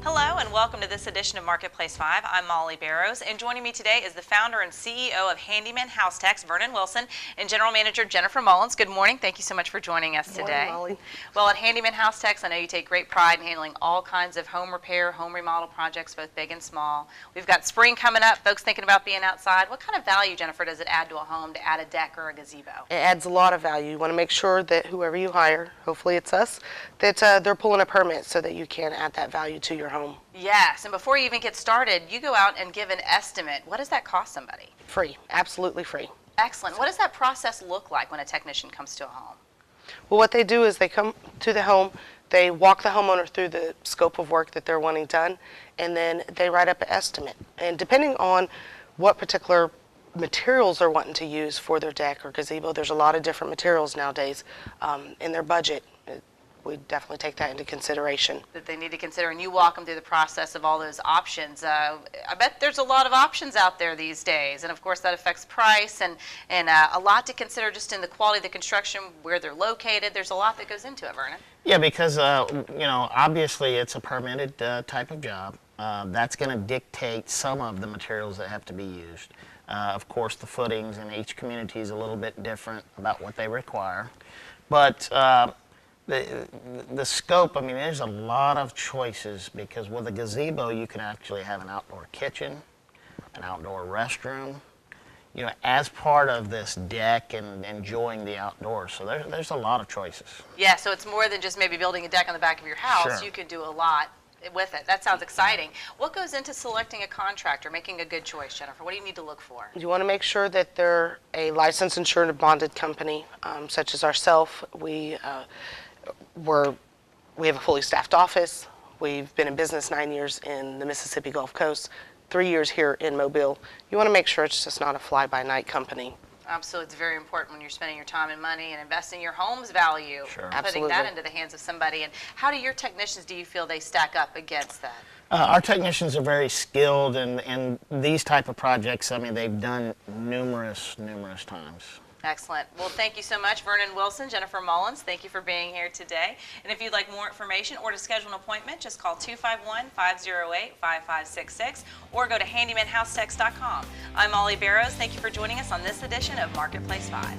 Hello and welcome to this edition of Marketplace 5. I'm Molly Barrows, and joining me today is the founder and CEO of Handyman House Techs, Vernon Wilson, and General Manager Jennifer Mullins. Good morning. Thank you so much for joining us today. Morning, Molly. Well, at Handyman House Techs, I know you take great pride in handling all kinds of home repair, home remodel projects, both big and small. We've got spring coming up, folks thinking about being outside. What kind of value, Jennifer, does it add to a home to add a deck or a gazebo? It adds a lot of value. You want to make sure that whoever you hire, hopefully it's us, that they're pulling a permit so that you can add that value to your home. Yes, and before you even get started, you go out and give an estimate. What does that cost somebody? Free, absolutely free. Excellent. What does that process look like when a technician comes to a home? Well, what they do is they come to the home, they walk the homeowner through the scope of work that they're wanting done, and then they write up an estimate. And depending on what particular materials they're wanting to use for their deck or gazebo, there's a lot of different materials nowadays in their budget. We definitely take that into consideration. That they need to consider, and you walk them through the process of all those options. I bet there's a lot of options out there these days, and of course that affects price and a lot to consider just in the quality of the construction, where they're located. There's a lot that goes into it, Vernon. Yeah, because obviously it's a permitted type of job. That's going to dictate some of the materials that have to be used. Of course, the footings in each community is a little bit different about what they require, but the scope, I mean, there's a lot of choices, because with a gazebo you can actually have an outdoor kitchen, an outdoor restroom, as part of this deck and enjoying the outdoors. So there's a lot of choices. Yeah, so it's more than just maybe building a deck on the back of your house. Sure. You can do a lot with it. That sounds exciting. What goes into selecting a contractor, making a good choice, Jennifer? What do you need to look for? You want to make sure that they're a licensed, insured, and bonded company, such as ourselves. We have a fully staffed office. We've been in business 9 years in the Mississippi Gulf Coast, 3 years here in Mobile. You want to make sure it's just not a fly-by-night company. Absolutely. It's very important when you're spending your time and money and investing your home's value, Sure. putting that into the hands of somebody. And how do your technicians, do you feel they stack up against that? Our technicians are very skilled in these type of projects. I mean, they've done numerous times. Excellent. Well, thank you so much, Vernon Wilson, Jennifer Mullins. Thank you for being here today. And if you'd like more information or to schedule an appointment, just call 251-508-5566 or go to handymanhousetechs.com. I'm Molly Barrows. Thank you for joining us on this edition of Marketplace 5.